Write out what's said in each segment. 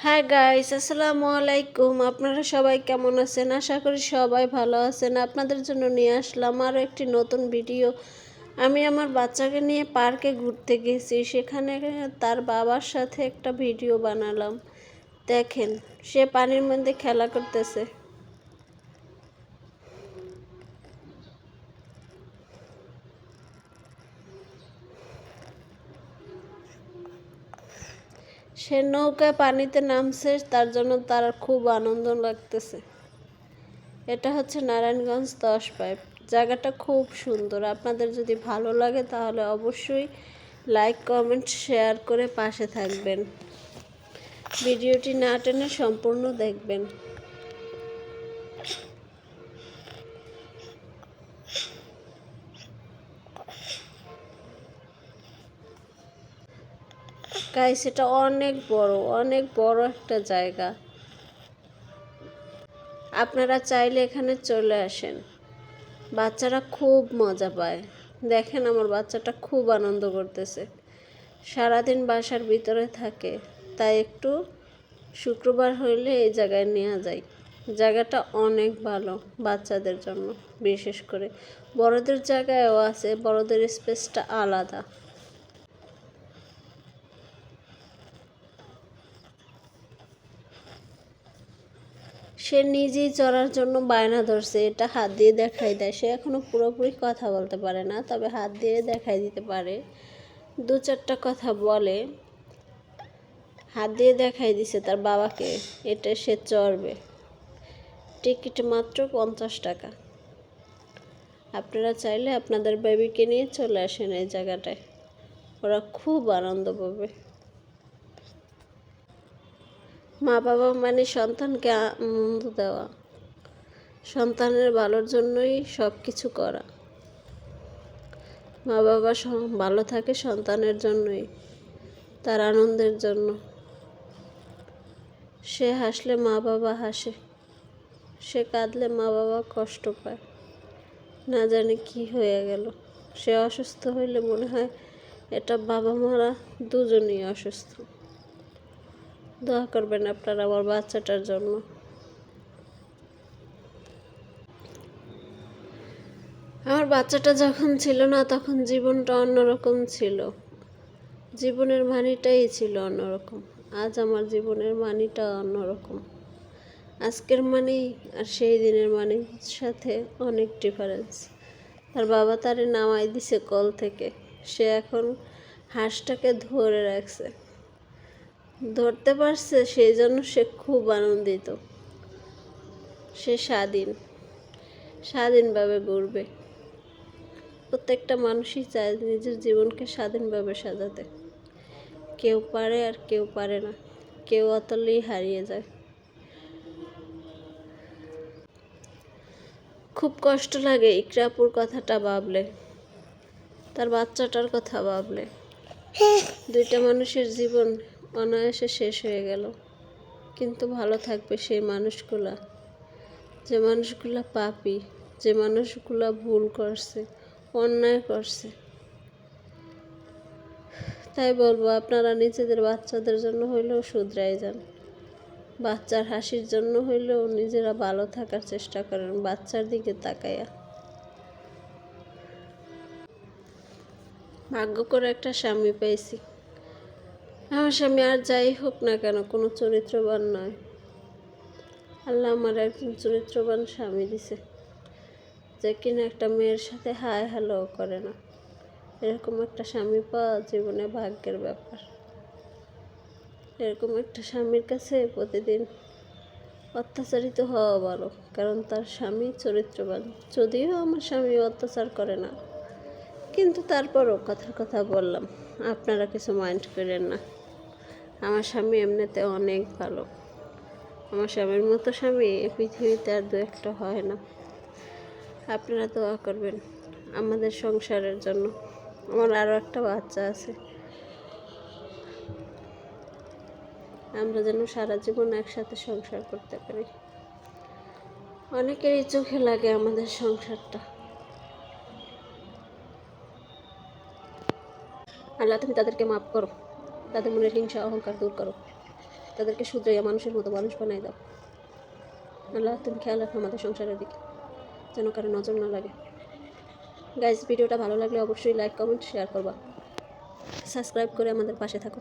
Hi guys, আসসালামু আলাইকুম। আপনারা সবাই কেমন আছেন? আশা করি সবাই ভালো আছেন। আপনাদের জন্য নিয়ে আসলাম আরও একটি নতুন ভিডিও। আমি আমার বাচ্চাকে নিয়ে পার্কে ঘুরতে গেছি, সেখানে তার বাবার সাথে একটা ভিডিও বানালাম। দেখেন, সে পানির মধ্যে খেলা করতেছে। সে নৌকায় পানিতে নামছে, তার জন্য তার খুব আনন্দ লাগতেছে। এটা হচ্ছে নারায়ণগঞ্জ 10 পাইপ। জায়গাটা খুব সুন্দর। আপনাদের যদি ভালো লাগে তাহলে অবশ্যই লাইক, কমেন্ট, শেয়ার করে পাশে থাকবেন। ভিডিওটি না টেনে সম্পূর্ণ দেখবেন। গাইস, এটা অনেক বড় একটা জায়গা। আপনারা চাইলে এখানে চলে আসেন। বাচ্চারা খুব মজা পায়। দেখেন, আমার বাচ্চাটা খুব আনন্দ করতেছে। সারাদিন বাসার ভিতরে থাকে, তাই একটু শুক্রবার হইলে এই জায়গায় নেওয়া যায়। জায়গাটা অনেক ভালো বাচ্চাদের জন্য। বিশেষ করে বড়দের জায়গায়ও আছে, বড়দের স্পেসটা আলাদা। সে নিজেই চড়ার জন্য বায়না ধরছে, এটা হাত দিয়ে দেখাই দেয়। সে এখনো পুরোপুরি কথা বলতে পারে না, তবে হাত দিয়ে দেখাই দিতে পারে। 2-4টা কথা বলে। হাত দিয়ে দেখাই দিছে তার বাবাকে, এটা সে চড়বে। টিকিট মাত্র 50 টাকা। আপনারা চাইলে আপনাদের বেবিকে নিয়ে চলে আসেন এই জায়গাটায়, ওরা খুব আনন্দ পাবে। মা বাবা মানে সন্তানকে আনন্দ দেওয়া, সন্তানের ভালোর জন্যই সব কিছু করা। মা বাবা ভালো থাকে সন্তানের জন্যই, তার আনন্দের জন্য। সে হাসলে মা বাবা হাসে, সে কাঁদলে মা বাবা কষ্ট পায়। না জানি কি হয়ে গেল। সে অসুস্থ হইলে মনে হয় এটা বাবা মারা দুজনেই অসুস্থ। দোয়া করবেন আপনারা আমার বাচ্চাটার জন্য। আমার বাচ্চাটা যখন ছিল না, তখন জীবনটা অন্যরকম ছিল। জীবনের মানেটাই ছিল অন্যরকম। আজ আমার জীবনের মানেটা অন্যরকম। আজকের মানেই আর সেই দিনের মানের সাথে অনেক ডিফারেন্স। তার বাবা তারে নামাই দিছে কল থেকে। সে এখন হাঁসটাকে ধরে রাখছে, ধরতে পারছে, সেই জন্য সে খুব আনন্দিত। সে স্বাধীনভাবে ঘুরবে। প্রত্যেকটা মানুষই চায় নিজের জীবনকে স্বাধীনভাবে সাজাতে। কেউ পারে আর কেউ পারে না, কেউ অতলেই হারিয়ে যায়। খুব কষ্ট লাগে ইকরাপুর কথাটা ভাবলে, তার বাচ্চাটার কথা ভাবলে। 2টা মানুষের জীবন অনায়াসে শেষ হয়ে গেল, কিন্তু ভালো থাকবে সেই মানুষগুলা, যে মানুষগুলা পাপী, যে মানুষগুলা ভুল করছে, অন্যায় করছে। তাই বলবো, আপনারা নিজেদের বাচ্চাদের জন্য হইলেও শুধরাই যান। বাচ্চার হাসির জন্য হইলেও নিজেরা ভালো থাকার চেষ্টা করেন, বাচ্চার দিকে তাকাইয়া। ভাগ্য করে একটা স্বামী পেয়েছি। আমার স্বামী আর যাই হোক না কেন, কোনো চরিত্রবান নয়। আল্লাহ আমার একজন চরিত্রবান স্বামী দিছে, যে কিনা একটা মেয়ের সাথে হাই হ্যালো করে না। এরকম একটা স্বামী পাওয়া জীবনে ভাগ্যের ব্যাপার। এরকম একটা স্বামীর কাছে প্রতিদিন অত্যাচারিত হওয়া ভালো, কারণ তার স্বামী চরিত্রবান। যদিও আমার স্বামী অত্যাচার করে না, কিন্তু তারপরও কথার কথা বললাম, আপনারা কিছু মাইন্ড করেন না। আমার স্বামী এমনিতে অনেক ভালো। আমার স্বামীর মতো স্বামী এই পৃথিবীতে আর 2-1টা হয় না। আপনারা দোয়া করবেন আমাদের সংসারের জন্য। আমার আরও একটা বাচ্চা আছে, আমরা যেন সারা জীবন একসাথে সংসার করতে পারি। অনেকেরই চোখে লাগে আমাদের সংসারটা। আল্লাহ, তুমি তাদেরকে মাফ করো, তাদের মনের হিংসা অহংকার দূর করো। তাদেরকে শুধরাইয়া মানুষের মতো মানুষ বানাই দাও। আল্লাহ, তুমি খেয়াল রাখো আমাদের সংসারের দিকে, যেন কারো নজর না লাগে। গাইজ, ভিডিওটা ভালো লাগলে অবশ্যই লাইক, কমেন্ট, শেয়ার করবা। সাবস্ক্রাইব করে আমাদের পাশে থাকো।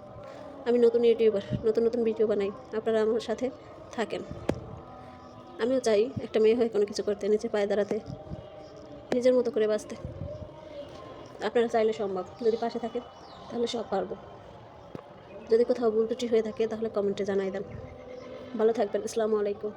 আমি নতুন ইউটিউবার, নতুন নতুন ভিডিও বানাই, আপনারা আমার সাথে থাকেন। আমিও চাই একটা মেয়ে হয়ে কোনো কিছু করতে, নিজের পায়ে দাঁড়াতে, নিজের মতো করে বাঁচতে। আপনারা চাইলে সম্ভব, যদি পাশে থাকেন তাহলে সব পারবো। যদি কোথাও ভুল ত্রুটি হয়ে থাকে তাহলে কমেন্টে জানাই দেন। ভালো থাকবেন। আসসালামু আলাইকুম।